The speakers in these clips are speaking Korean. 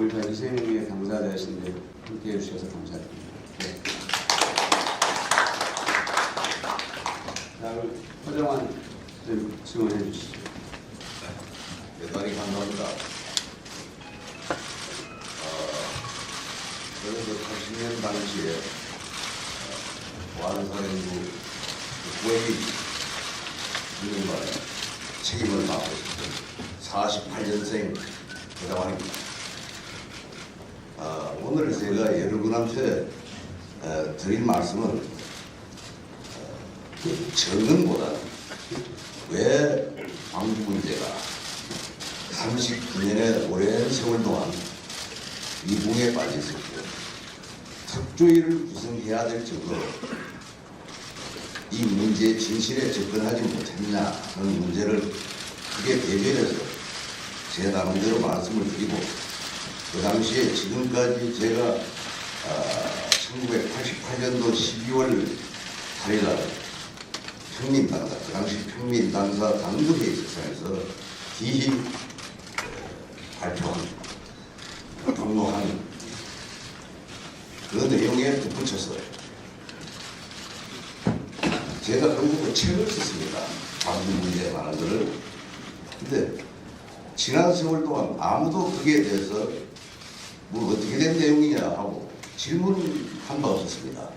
5.18 희생의 당사자이신데 함께해 주셔서 감사드립니다. 네. 다음 허정환 증언해 주시죠. 대단히 감사합니다. 저는 그 80년 당시에 보안사령부 구획이 있는 바에 책임을 맡고 있었던 48년생 대장관입니다. 오늘 제가 여러분한테 드릴 말씀은 정은보다 왜 광주 문제가 39년의 오랜 세월 동안 미궁에 빠져 있었고 특조위를 구성해야 될 정도로 이 문제의 진실에 접근하지 못했냐 하는 문제를 크게 대변해서 제 나름대로 말씀을 드리고 그 당시에 지금까지 제가 1988년도 12월 8일날 평민당사, 그 당시 평민당사 당국회의 석상에서 기히 발표한, 공로한 그 내용에 덧붙여서 제가 결국은 책을 썼습니다. 광주 문제에 관한 것을. 근데 지난 세월 동안 아무도 거기에 대해서 뭐 어떻게 된 내용이냐 하고 질문한 바 없었습니다.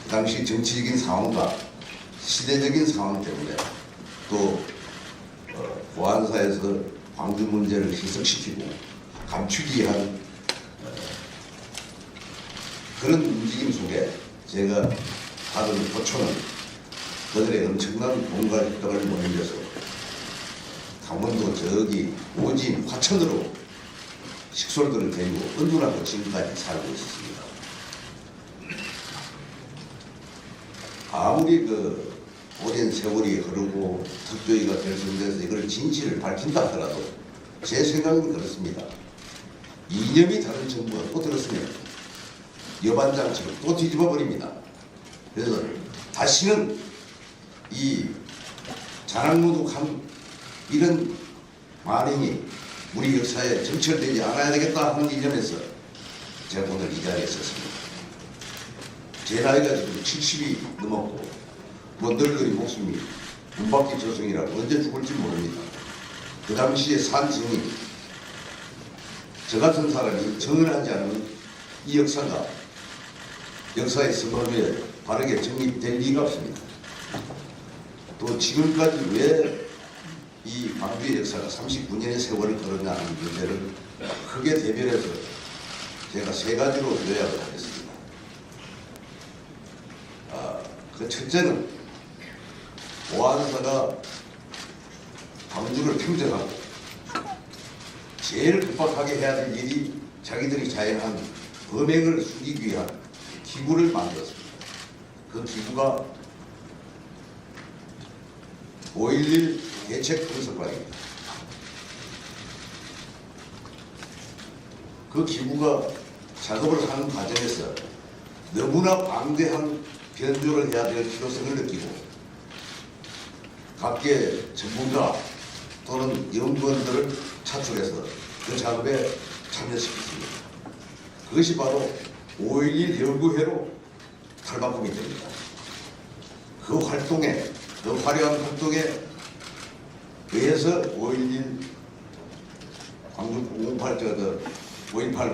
그 당시 정치적인 상황과 시대적인 상황 때문에 또 보안사에서 광주 문제를 희석시키고 감추기 위한 그런 움직임 속에 제가 받은 호초는 그들의 엄청난 돈과 혈당을 모여서 강원도 저기 오진 화천으로 식솔들을 데리고 은둔하고 지금까지 살고 있었습니다. 아무리 그 오랜 세월이 흐르고 특조위가 결성돼서 이걸 진실을 밝힌다 하더라도 제 생각은 그렇습니다. 이념이 다른 정부가 또 들었으면 여반장처럼 또 뒤집어 버립니다. 그래서 다시는 이 자랑무득한 이런 만행이 우리 역사에 정철되지 않아야 되겠다 하는 이념에서 제가 오늘 이 자리에 섰습니다. 제 나이가 지금 70이 넘었고 뭐 늙은이 목숨이 문밖에 저승이라고 언제 죽을지 모릅니다. 그 당시에 산 증인 저 같은 사람이 정언하지 않은 이 역사가 역사의 선언에 바르게 정립될 리가 없습니다. 또 지금까지 왜 이 광주의 역사가 39년의 세월을 걸었냐 하는 문제를 크게 대변해서 제가 세 가지로 요약을 하겠습니다. 그 첫째는 보안사가 광주를 평정하고 제일 급박하게 해야 될 일이 자기들이 자행한 범행을 숨기기 위한 기구를 만들었습니다. 그 기구가 5.11 대책 분석관입니다. 그 기구가 작업을 하는 과정에서 너무나 방대한 변조를 해야 될 필요성을 느끼고 각계 전문가 또는 연구원들을 차출해서 그 작업에 참여시켰습니다. 그것이 바로 5.11 연구회로 탈바꿈이 됩니다. 그 활동에, 그 화려한 활동에 의해서 5.11 광주 5.18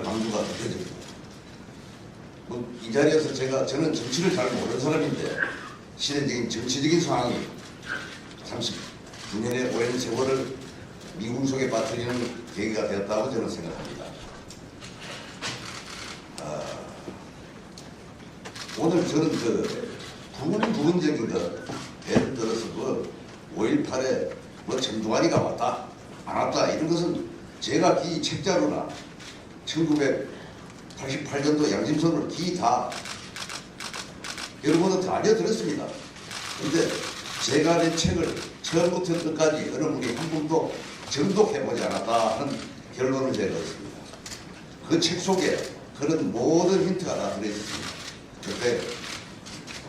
광주가 덮여집니다. 이 자리에서 저는 정치를 잘 모르는 사람인데 시대적인 정치적인 상황이 39년의 오랜 세월을 미궁 속에 빠뜨리는 계기가 되었다고 저는 생각합니다. 오늘 저는 그 부분적인 것, 예를 들어서 그 5.18에 뭐 정두환이가 왔다, 안 왔다 이런 것은 제가 이 책자로나 1988년도 양심선으로 다 여러분한테 알려드렸습니다. 그런데 제가 낸 책을 처음부터 끝까지 어느 분이 한 분도 정독해보지 않았다 하는 결론을 제가 얻었습니다. 그 책 속에 그런 모든 힌트가 다 들어있습니다. 그때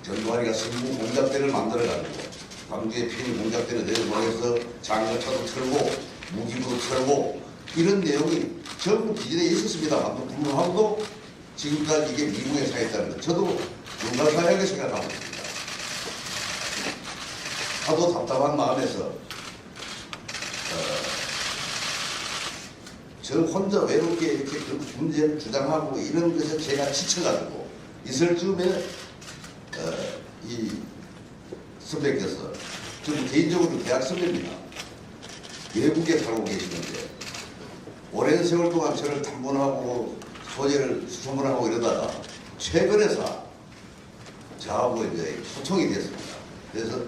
전두환이가 승무 공작대를 만들어가지고 광주에 피는 공작대를 내려보내서 장거차도 털고 무기도 털고 이런 내용이 전부 기재되어 있었습니다만 불구하고도 지금까지 이게 미궁에 사 있다는 것 저도 불가사하게 생각하고 있습니다. 하도 답답한 마음에서 저 혼자 외롭게 이렇게 그 문제를 주장하고 이런 것에 제가 지쳐가지고 있을 즈음에 이 선배께서 저는 개인적으로 대학 선배입니다. 외국에 살고 계시는데 오랜 세월 동안 저를 탐문하고 소재를 수소문하고 이러다가 최근에서 저하고 이제 소통이 됐습니다. 그래서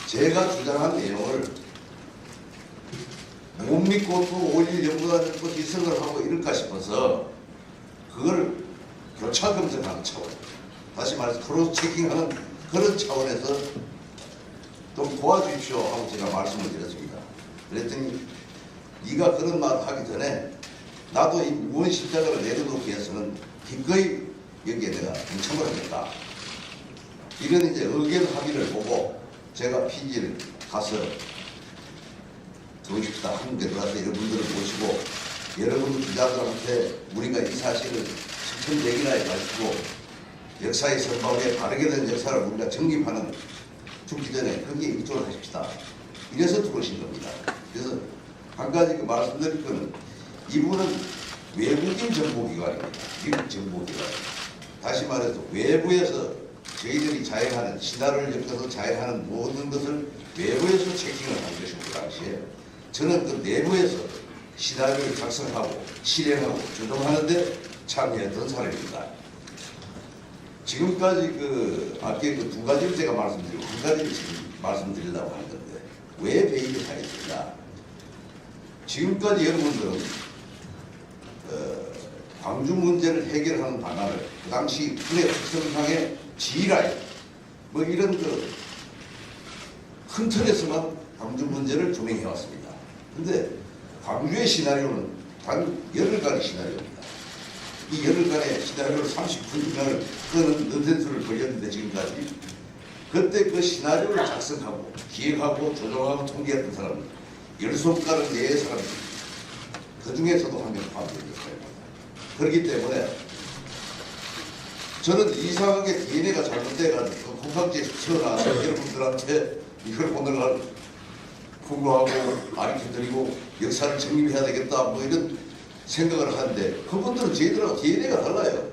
제가 주장한 내용을 못 믿고 또 5.11 연구단을 또 희석을 하고 이럴까 싶어서 그걸 교차 검증하는 차원, 다시 말해서 크로스 체킹하는 그런 차원에서 좀 도와주십시오 하고 제가 말씀을 드렸습니다. 그랬더니 네가 그런 말 하기 전에 나도 이 무언 십자가를 내려놓기 위해서는 기꺼이 여기에 내가 동참을 하겠다. 이런 이제 의견 합의를 보고 제가 PG를 가서 도입시다 한국에 들어가서 여러분들을 모시고 여러분 기자들한테 우리가 이 사실을 천천백이나에 가지고 역사의 선박에 바르게 된 역사를 우리가 정립하는 죽기 전에 거기에 입조를 하십시다. 이래서 들어오신 겁니다. 그래서 한 가지 말씀드릴 거는 이분은 외국인 정보기관입니다. 미국 정보기관. 다시 말해서 외부에서 저희들이 자행하는 시나리오를 엮어서 자행하는 모든 것을 외부에서 체킹을 한 것이고 그 당시에 저는 그 내부에서 시나리오를 작성하고 실행하고 조정하는데 참여했던 사람입니다. 지금까지 아까 그 두 가지를 제가 말씀드리고 한 가지를 지금 말씀드리려고 하는 건데 왜 배임이 당했느냐. 지금까지 여러분들은 광주 문제를 해결하는 방안을 그 당시 군의 특성상의 G라인 뭐 이런 큰 틀에서만 광주 문제를 조명해 왔습니다. 근데 광주의 시나리오는 단 열흘간의 시나리오입니다. 이 열흘간의 시나리오를 30분간을 끄는 넌센스를 벌였는데 지금까지 그때 그 시나리오를 작성하고 기획하고 조정하고 통계했던 사람은 10손가락 내의 사람입니다. 그 중에서도 한 명 포함되어 있습니다. 그렇기 때문에 저는 이상하게 DNA가 잘못돼가지고 콩깍지에 튀어나와서 여러분들한테 이걸 오늘날 공부하고 가르쳐드리고 역사를 정립해야 되겠다 뭐 이런 생각을 하는데 그분들은 저희들하고 DNA가 달라요.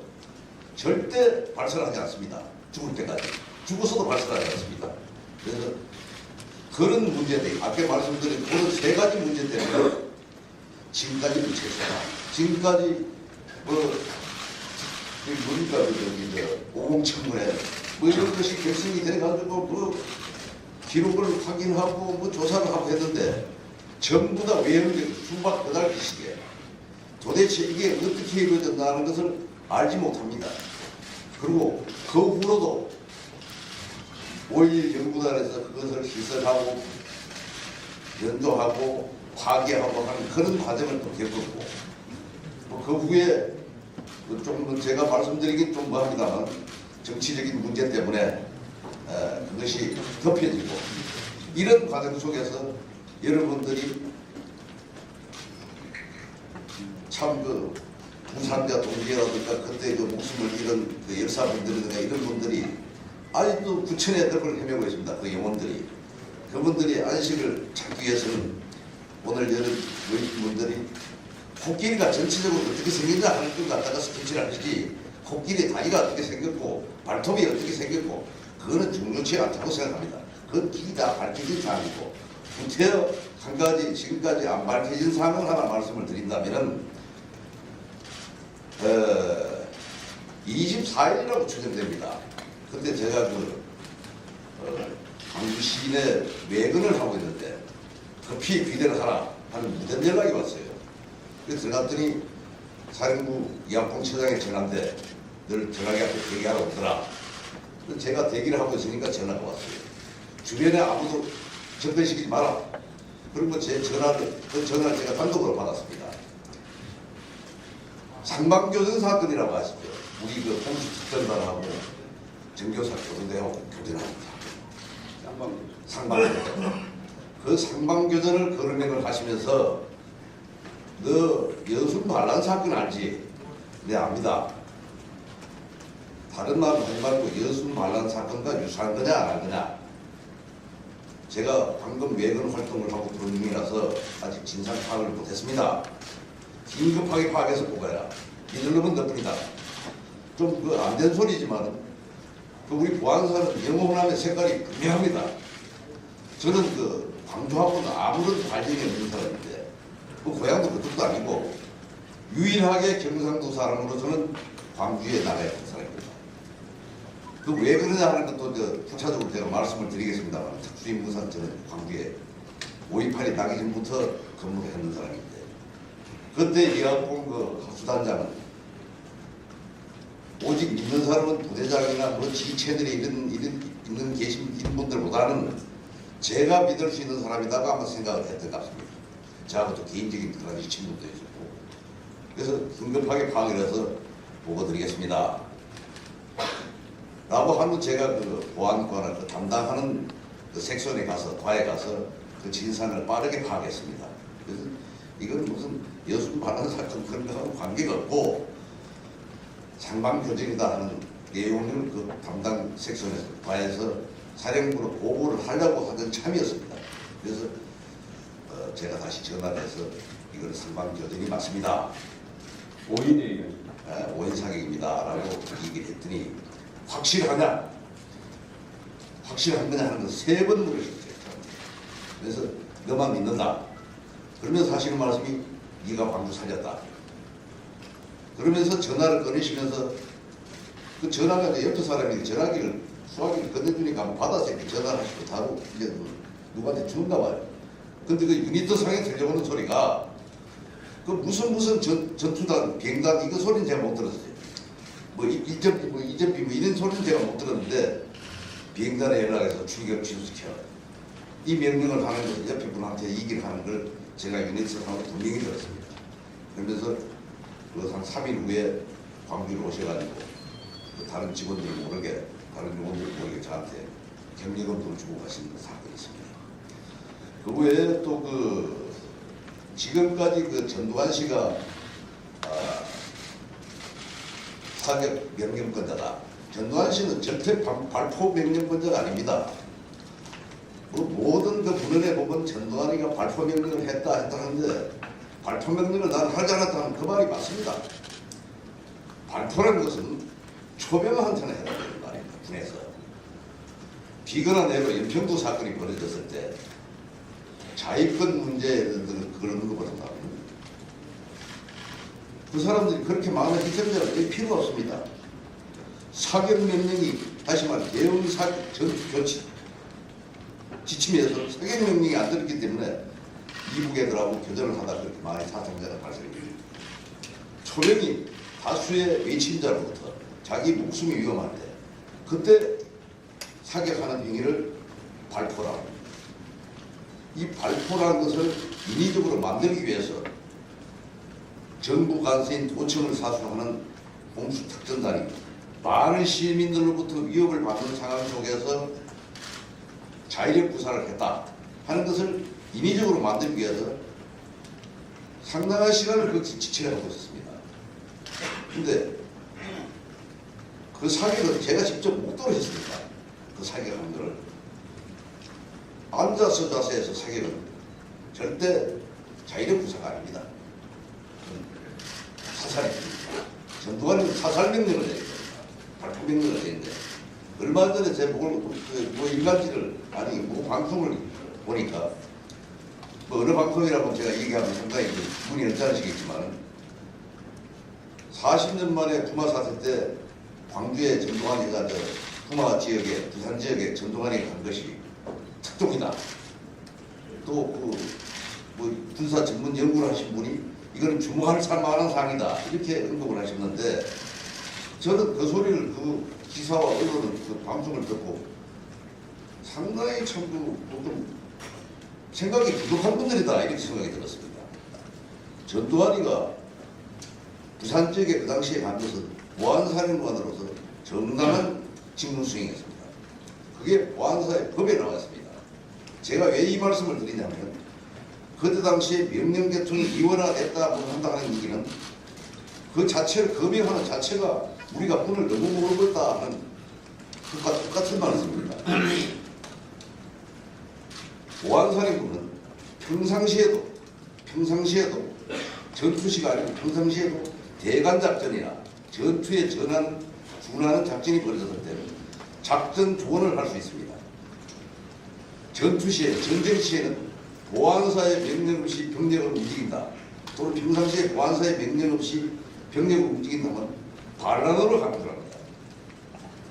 절대 발설하지 않습니다. 죽을 때까지. 죽어서도 발설하지 않습니다. 그래서 그런 문제들, 아까 말씀드린 그런 세 가지 문제 때문에 지금까지 무책임하다. 지금까지 뭡니까 오공청문회 뭐 이런 것이 결승이 돼가지고 뭐 기록을 확인하고 뭐 조사를 하고 했는데 전부 다 외형적 수박 배달기식에 도대체 이게 어떻게 이루어졌다는 것을 알지 못합니다. 그리고 그 후로도 5.11 연구단에서 그것을 시설하고 연도하고 파괴하고 하는 그런 과정을 또 겪었고 그 후에 좀 제가 말씀드리긴 좀 뭐합니다만 정치적인 문제 때문에 그것이 덮여지고 이런 과정 속에서 여러분들이 참 부산자 동지라든가 그때 목숨을 잃은 열사분들이든가 이런 분들이 아직도 구천의 떡을 헤매고 있습니다. 그 영혼들이. 그분들이 안식을 찾기 위해서는 오늘 여러 분들이 코끼리가 전체적으로 어떻게 생겼냐 하는 것 갖다가 스케치를 하시지 코끼리 다리가 어떻게 생겼고 발톱이 어떻게 생겼고 그거는 중요치 않다고 생각합니다. 그건 길이 다 밝혀진 사항이고 구태여 한 가지 지금까지 안 밝혀진 사항을 하나 말씀을 드린다면 24일이라고 추정됩니다. 근데 제가 광주 시내 외근을 하고 있는데 급히 귀대를 하라 하는 무단 연락이 왔어요. 그래서 들어갔더니 사령부 이학봉처장에 전화인데 늘 전화기 앞에 대기하라고 오더라. 제가 대기를 하고 있으니까 전화가 왔어요. 주변에 아무도 접근시키지 마라. 그리고 제 전화를 제가 단독으로 받았습니다. 상방교전 사건이라고 하시죠. 우리 홍수 특전단하고 정교사 교도대하고 교전합니다. 상방교전. 그 상방교전을 거론을 하시면서 너 여순 반란 사건 알지? 네, 압니다. 다른 말 하지 말고 여순 반란 사건과 유사한 거냐 안 한 거냐. 제가 방금 외근 활동을 하고 들어온 중이라서 아직 진상 파악을 못했습니다. 긴급하게 파악해서 보고해라. 이들로는 너뿐이다. 좀 그 안 된 소리지만 그 우리 보안사는 영호남의 색깔이 분명합니다. 저는 그 광주하고는 아무런 관련이 없는 사람인데 그 고향도 그쪽도 아니고 유일하게 경상도 사람으로서는 광주에 나가야 하는 사람입니다. 그 왜 그러냐 하는 것도 부차적으로 제가 말씀을 드리겠습니다만 특수임무상 저는 광주에 5.28이 나기 전부터 근무를 했는 사람인데 그때 이학봉 그 수단장은 오직 믿는 사람은 부대장이나 뭐 지체들이 있는 계신 분들보다는 제가 믿을 수 있는 사람이다가 아마 생각을 했던 것 같습니다. 저하고도 개인적인 그런 친분도 있었고 그래서 긴급하게 파악을 해서 보고 드리겠습니다. 라고 하면 제가 그 보안관을 그 담당하는 그 섹션에 가서 과에 가서 그 진상을 빠르게 파악했습니다. 그래서 이건 무슨 여순 반란 사건 그런 거하고 관계가 없고 상방교정이다 하는 내용을 그 담당 섹션에서 과에서 사령부로 보고를 하려고 하던 참이었습니다. 그래서 제가 다시 전화를 해서 이걸 상방교정이 맞습니다. 오인이에요. 오인 사격입니다. 라고 얘기를 했더니 확실하냐? 확실한 거냐 하는 거 3번 물으셨어요. 그래서 너만 믿는다. 그러면서 하시는 말씀이 네가 광주 살렸다. 그러면서 전화를 꺼내시면서 그 전화가 이제 옆에 사람이 전화기를 수화기를 건네주니까 한번 받아서 이렇게 전화를 하시고 다루 이제 누구한테 주는가 봐요. 근데 그 유니트 상에 들려오는 소리가 그 무슨 전투단, 비행단 이거 소리는 제가 못 들었어요. 뭐 1.B, 뭐 2.B 뭐 이런 소리는 제가 못 들었는데 비행단에 연락해서 출격 취소시켜. 이 명령을 하는 걸 옆에 분한테 얘기를 하는 걸 제가 유니트 상으로 분명히 들었습니다. 그러면서 그 한 3일 후에 광주로 오셔가지고 그 다른 직원들 모르게 다른 요원들 모르게 저한테 경력금을 주고 가시는 사건이 있습니다. 그 외에 또 그 지금까지 그 전두환 씨가 사격 명령권자다. 전두환 씨는 절대 발포 명령권자가 아닙니다. 뭐 모든 그 문헌에 보면 전두환이가 발포 명령을 했다 하는데 발포 명령을 난 하지 않았다 하면 그 말이 맞습니다. 발포라는 것은 초병한테는 해야 되는 말입니다. 군에서. 비거나 내로 연평도 사건이 벌어졌을 때 자위권 문제 그런 것보다 그 사람들이 그렇게 많은 희생자가 될 필요가 없습니다. 사격 명령이 다시 말해 대응 사격 전투 지침에서 사격 명령이 안 들었기 때문에 이북 애들하고 교전을 하다 그렇게 많이 사상자가 발생합니다. 초령이 다수의 외침자로부터 자기 목숨이 위험할 때 그때 사격하는 행위를 발포라고 합니다. 이 발포라는 것을 인위적으로 만들기 위해서 정부 간세인 도청을 사수하는 공수특전단이 많은 시민들로부터 위협을 받는 상황 속에서 자위력 구사를 했다 하는 것을 인위적으로 만들기 위해서 상당한 시간을 그 지체를 하고 있었습니다. 근데 그 사격을 제가 직접 목도로 했습니다. 그 사격한 거를. 앉아서 자세에서 사격은 절대 자위력 구사가 아닙니다. 사살입니다. 전두환은 사살 명령을 내야 됩니다. 발포 명령을 내는데 얼마 전에 제 뭐 일간지를 아니 뭐 방송을 보니까 뭐 어느 방송이라고 제가 얘기하면 상당히 문이 언짢으시겠지만 40년 만에 부마 사태 때 광주에 전두환이가 부마 지역에 부산 지역에 전두환이 간 것이 특종이다. 또 뭐 군사 전문 연구를 하신 분이 이거는 주목할 만한 사항이다. 이렇게 언급을 하셨는데 저는 그 소리를 그 기사와 언론을 그 방송을 듣고 상당히 참 좀 생각이 부족한 분들이다 이렇게 생각이 들었습니다. 전두환이가 부산 지역에 그 당시에 간 것은 보안사령관으로서 정당한 직무 수행했습니다. 그게 보안사의 법에 나와 있습니다. 제가 왜 이 말씀을 드리냐면 그때 당시에 명령 계통이 이원화됐다 한다 하는 얘기는 그 자체를 검열하는 자체가 우리가 문을 너무 모르고 있다 하는 그것과 똑같은 말씀입니다. 보안사령부는 평상시에도 전투시가 아니고 평상시에도 대간작전이나 전투에 준하는 작전이 벌어졌을 때는 작전 조언을 할 수 있습니다. 전투 시에, 전쟁 시에는 보안사의 명령 없이 병력을 움직인다. 또는 평상시에 보안사의 명령 없이 병력을 움직인다면 반란으로 감출합니다.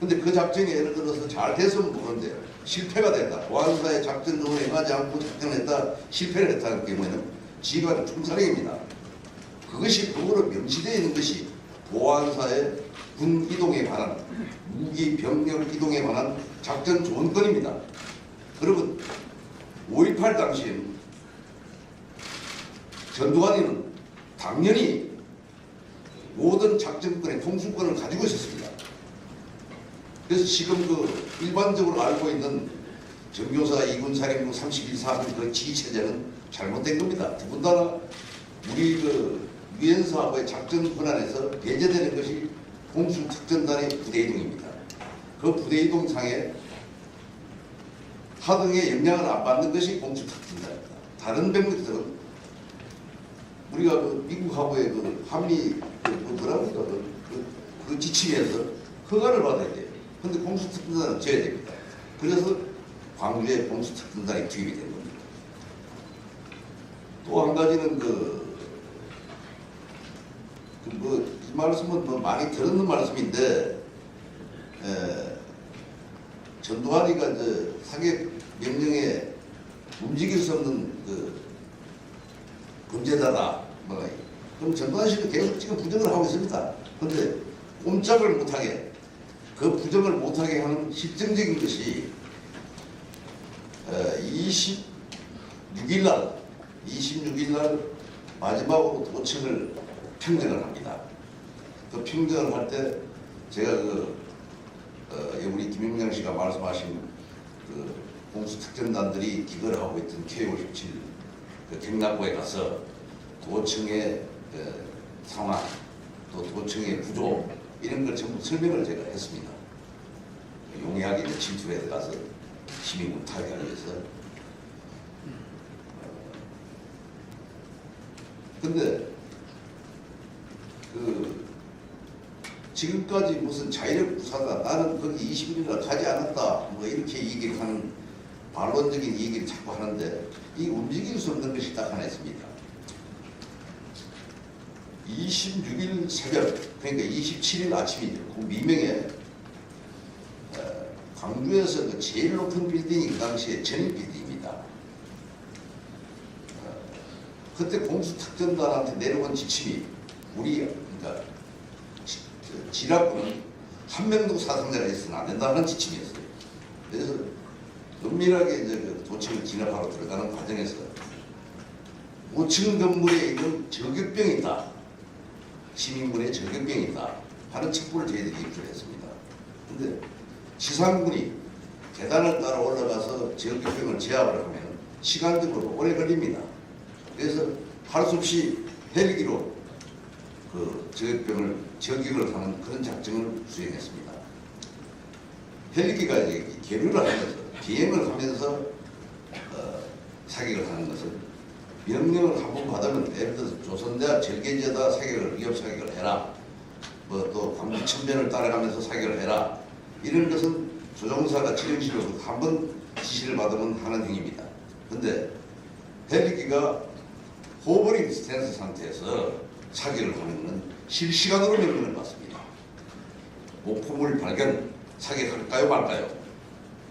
근데 그 작전이 예를 들어서 잘 됐으면 모르는데 실패가 됐다. 보안사의 작전 조언에 응하지 않고 작전을 했다. 실패를 했다는 경우에는 지휘관은 총사령입니다. 그것이 법으로 명시되어 있는 것이 보안사의 군 이동에 관한 무기 병력 이동에 관한 작전 조언권입니다. 그러면 5.18 당시에는 전두환이는 당연히 모든 작전권의 통수권을 가지고 있었습니다. 그래서 지금 그 일반적으로 알고 있는 정교사 2군 사령부 31사군 그 지휘체제는 잘못된 겁니다. 더군다나 우리 그 유엔사하고의 작전 권한에서 배제되는 것이 공수특전단의 부대이동입니다. 그 부대이동상에 하등의 영향을 안 받는 것이 공수특전단입니다. 다른 병력들은 우리가 그 미국하고의 그 한미 뭐라고 그 지침에서 허가를 받아야 돼요. 근데 공수특전단은 져야 됩니다. 그래서 광주에 공수특전단이 투입이 된 겁니다. 또 한 가지는 이 말씀은 뭐 많이 들었는 말씀인데, 전두환이가 이제 사격 명령에 움직일 수 없는 그 범죄자다. 그럼 전두환 씨는 계속 지금 부정을 하고 있습니다. 그런데 꼼짝을 못하게, 그 부정을 못하게 하는 실증적인 것이 26일 날 마지막으로 도청을 평정을 합니다. 그 평정을 할 때 제가 우리 김영장 씨가 말씀하신 그 공수특전단들이 기거를 하고 있던 K57 그 경락고에 가서 도청의 상황, 또 도청의 구조 이런 걸 전부 설명을 제가 했습니다. 용이하게 진출해 들어가서 시민군 타격하기 위해서. 근데 지금까지 무슨 자유력 부사다, 나는 거기 20일이나 가지 않았다, 뭐 이렇게 얘기를 하는 반론적인 얘기를 자꾸 하는데 이 움직일 수 없는 것이 딱 하나 있습니다. 26일 새벽, 그러니까 27일 아침이죠. 그 미명에 광주에서 그 제일 높은 빌딩이 그 당시에 전일 빌딩입니다. 그때 공수특전단한테 내려온 지침이 그러니까 지락군은 한 명도 사상자가 있으면 안 된다는 지침이었어요. 그래서 은밀하게 이제 그 도청을 진압하러 들어가는 과정에서 5층 건물에 있는 저격병이 있다, 시민군의 저격병이 있다 하는 첩보를 저희들이 입수를 했습니다. 그런데 지상군이 계단을 따라 올라가서 저격병을 제압을 하면 시간적으로 오래 걸립니다. 그래서 할 수 없이 헬기로 그 저격을 하는 그런 작전을 수행했습니다. 헬기가 이제 계류를 하면서 비행을 하면서 사격을 하는 것은 명령을 한번 받으면 예를 들어서 조선대와 절개지에다 위협 사격을 해라, 뭐 또 광주 천변을 따라가면서 사격을 해라, 이런 것은 조종사가 지령실로 한번 지시를 받으면 하는 행위입니다. 그런데 헬기가 호버링 스탠스 상태에서 사격을 하는 것은 실시간으로 명령을 받습니다. 목표물 발견, 사격할까요 말까요,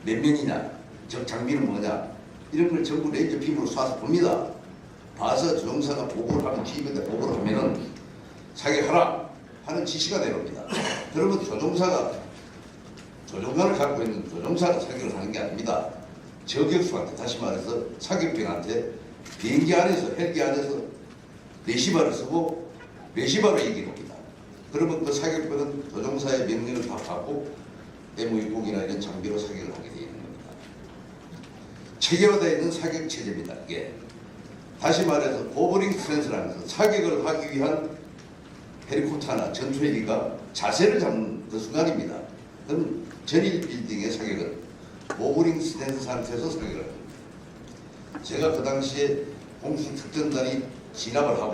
몇 명이냐, 적 장비는 뭐냐, 이런 걸 전부 레이저 빔으로 쏴서 봅니다. 봐서 조종사가 보고를 하면, 지휘관한테 보고를 하면은 사격하라 하는 지시가 내려옵니다. 그러면 조종관을 갖고 있는 조종사가 사격을 하는 게 아닙니다. 저격수한테, 다시 말해서 사격병한테 비행기 안에서, 헬기 안에서 레시바를 쓰고 레시바로 얘기를 합니다. 그러면 그 사격병은 조종사의 명령을 다 받고 M660이나 이런 장비로 사격을 하게 되어 있는 겁니다. 체계화되어 있는 사격 체제입니다. 이게 다시 말해서 보버링 스탠스라면서 사격을 하기 위한 헬리콥터나 전투헬기가 자세를 잡는 그 순간입니다. 그건 전일 빌딩의 사격은 보버링 스탠스 상태에서 사격을 합니다. 제가 그 당시에 공수 특전단이 진압을 하고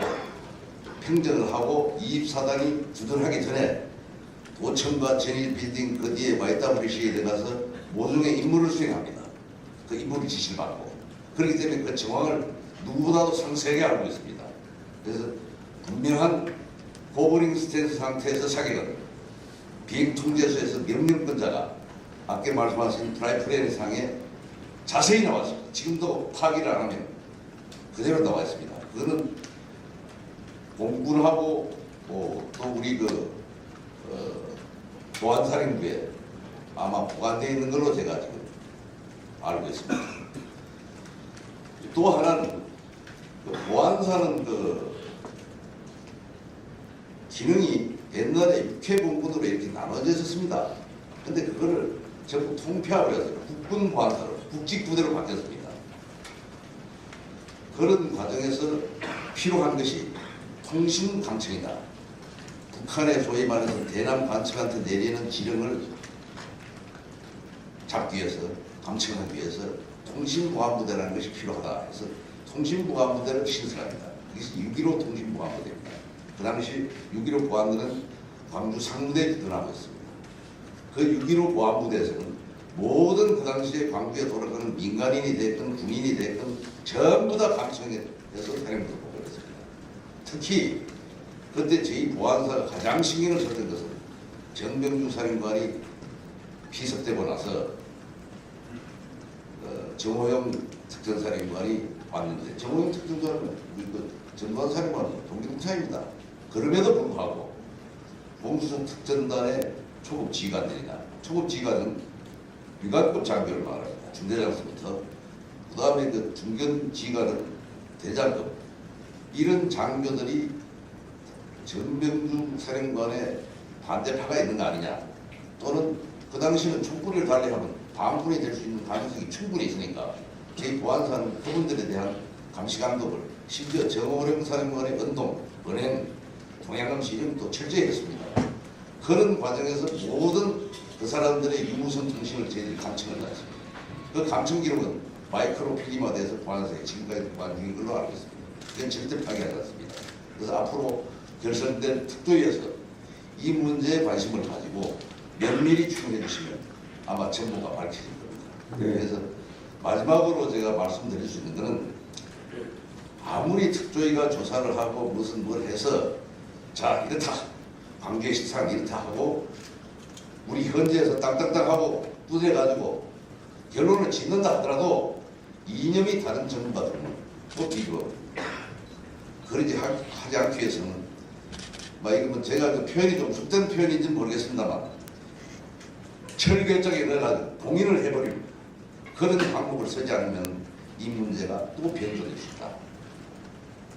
평정을 하고 24단이 주둔하기 전에 도청과 전일 빌딩 그 뒤에 YWC에 들어가서 모종의 임무를 수행합니다. 그 임무를 지시를 받고 그렇기 때문에 그 정황을 누구보다도 상세하게 알고 있습니다. 그래서 분명한 호버링 스탠스 상태에서 사격은 비행 통제소에서 명령권자가 아까 말씀하신 프라이프레임 상에 자세히 나와 있습니다. 지금도 파기를 안 하면 그대로 나와 있습니다. 그거는 공군하고 또 우리 보안사령부에 아마 보관되어 있는 걸로 제가 지금 알고 있습니다. 또 하나는 보안사는 기능이 옛날에 육해공군으로 이렇게 나눠져 있었습니다. 근데 그거를 전부 통폐합을 해서 국군 보안사로 국직부대로 바뀌었습니다. 그런 과정에서 필요한 것이 통신 감청이다. 북한의 소위 말해서 대남 관측한테 내리는 지령을 잡기 위해서 감청하기 위해서 통신보안부대라는 것이 필요하다 해서 통신보안부대를 신설합니다. 이것이 6.15 통신보안부대입니다. 그 당시 6.15 보안부대는 광주 상무대에 주둔하고 있습니다. 그 6.15 보안부대에서는 모든 그 당시에 광주에 돌아가는 민간인이 됐든 군인이 됐든 전부 다 감청해서 사령부를 보고 있습니다. 특히 그때 저희 보안사가 가장 신경을 썼던 것은 정병주 사령관이 피습되고 나서 정호영 특전사령관이 왔는데 정호영 특전사령관은 전관사령관은 동기동차입니다. 그럼에도 불구하고 공수선 특전단의 초급 지휘관들이나 초급 지휘관은 유관급 장교를 말합니다. 중대장수부터 그 다음에 그 중견 지휘관은 대장급 이런 장교들이 정병주 사령관의 반대파가 있는 거 아니냐 또는 그 당시는 촛불을 달리하면 반분이 될 수 있는 가능성이 충분히 있으니까 저희 보안사는 그분들에 대한 감시감독을 심지어 정호령 사령관의 은동, 은행, 동양감시 이름도 철저히 했습니다. 그런 과정에서 모든 그 사람들의 유무선 통신을 저희들이 감청을 했습니다. 그 감청 기록은 마이크로 필름화돼서 보안사에 지금까지 보관 중인 걸로 알고 있습니다. 그건 절대 파기하지 않습니다. 그래서 앞으로 결성된 특조위에서 이 문제에 관심을 가지고 면밀히 추궁해 주시면 아마 정보가 밝혀질 겁니다. 네. 그래서 마지막으로 제가 말씀드릴 수 있는 것은 아무리 특조위가 조사를 하고 무슨 뭘 해서 자 이렇다 관계 실상 이렇다 하고 우리 현지에서 땅땅땅 하고 두드려가지고 결론을 짓는다 하더라도 이념이 다른 전문가들은 또 비교 그러지 하지 않기 위해서는 이거 제가 그 표현이 좀 쑥된 표현인지는 모르겠습니다만 철결정에 넣어가지고 봉인을 해버리고 그런 방법을 쓰지 않으면 이 문제가 또 변조될 수 있다.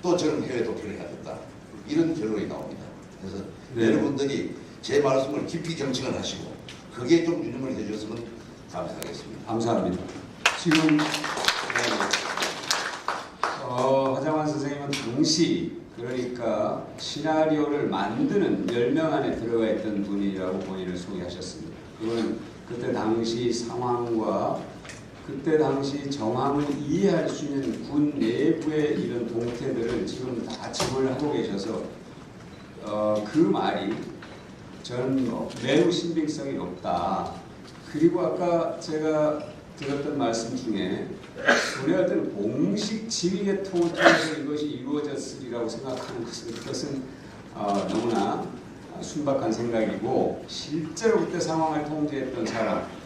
또 저는 해외 도피를 해야 된다. 이런 결론이 나옵니다. 그래서 네. 여러분들이 제 말씀을 깊이 경청을 하시고 그게 좀 유념을 해주셨으면 감사하겠습니다. 감사합니다. 지금 하장환 선생님은 당시 그러니까 시나리오를 만드는 10명 안에 들어가 있던 분이라고 본인을 소개하셨습니다. 그거는 그때 당시 상황과 그때 당시 정황을 이해할 수 있는 군 내부의 이런 동태들을 지금 다 정을 하고 계셔서 그 말이 저는 매우 신빙성이 높다. 그리고 아까 제가 들었던 말씀 중에 우리할 때는 공식 지휘계통을 통해서 이것이 이루어졌으리라고 생각하는 그것은 너무나 순박한 생각이고 실제로 그때 상황을 통제했던 사람은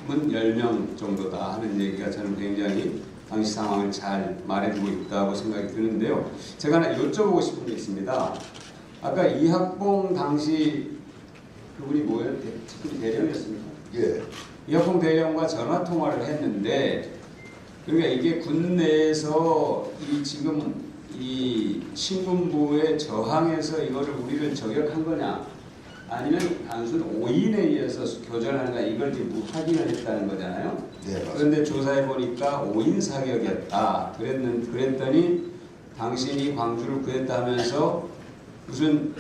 10명 정도다 하는 얘기가 저는 굉장히 당시 상황을 잘 말해주고 있다고 생각이 드는데요. 제가 하나 여쭤보고 싶은 게 있습니다. 아까 이학봉 당시 그분이 뭐예요? 특히 대령이었습니까? 예. 이학봉 대령과 전화 통화를 했는데 그러니까 이게 군 내에서 지금 이 신군부에 저항해서 이거를 우리를 저격한 거냐 아니면 단순 오인에 의해서 교전하는가 이걸 지금 확인을 했다는 거잖아요. 네, 맞습니다. 그런데 조사해 보니까 오인 사격이었다. 그랬더니 당신이 광주를 구했다면서 무슨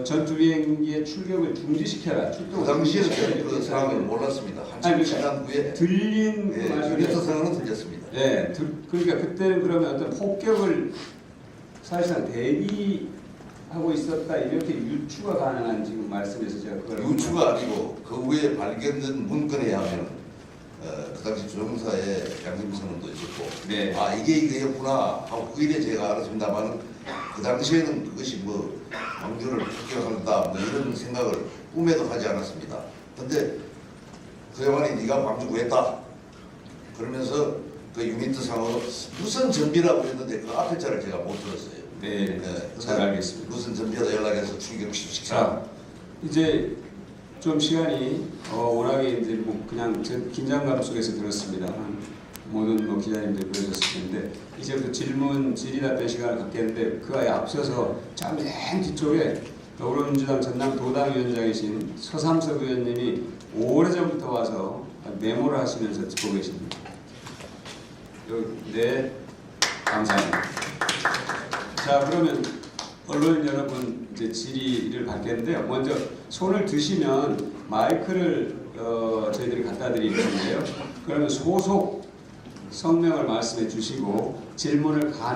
전투 비행기의 출격을 중지시켜라. 그 당시에는 그 상황을 몰랐습니다. 한참 아니, 지난 후에 들린 네, 말씀이 유니트 상황은 들렸습니다. 네, 그러니까 그때는 그러면 어떤 폭격을 사실상 대기하고 있었다 이렇게 유추가 가능한 지금 말씀에서 제가 그걸 유추가 아니고 그 후에 발견된 문건에 의하면 그 당시 조종사의 양심 선언도 있었고 네. 아 이게 이거였구나 하고 그 일에 제가 알았습니다만 그 당시에는 그것이 뭐 광주를 폭격한다 뭐 이런 생각을 꿈에도 하지 않았습니다. 근데 그 양반이 네가 광주 구했다 그러면서 그 유니트 상으로 무슨 전비라고 했는데 그 앞에 자를 제가 못 들었어요. 네, 잘 알겠습니다. 무슨 전비다 연락해서 출격시키자. 자, 이제 좀 시간이 워낙에 이제 뭐 그냥 긴장감 속에서 들었습니다. 모든 뭐 기자님들 그러셨을 텐데 이제부터 질의답변 시간을 갖겠는데 그에 앞서서 참 맨 뒤쪽에 더불어민주당 전남 도당위원장이신 서삼석 의원님이 오래전부터 와서 메모를 하시면서 듣고 계십니다. 네, 감사합니다. 자, 그러면 언론인 여러분 이제 질의를 받겠는데요. 먼저 손을 드시면 마이크를 저희들이 갖다 드릴 건데요. 그러면 소속 성명을 말씀해 주시고 질문을 가능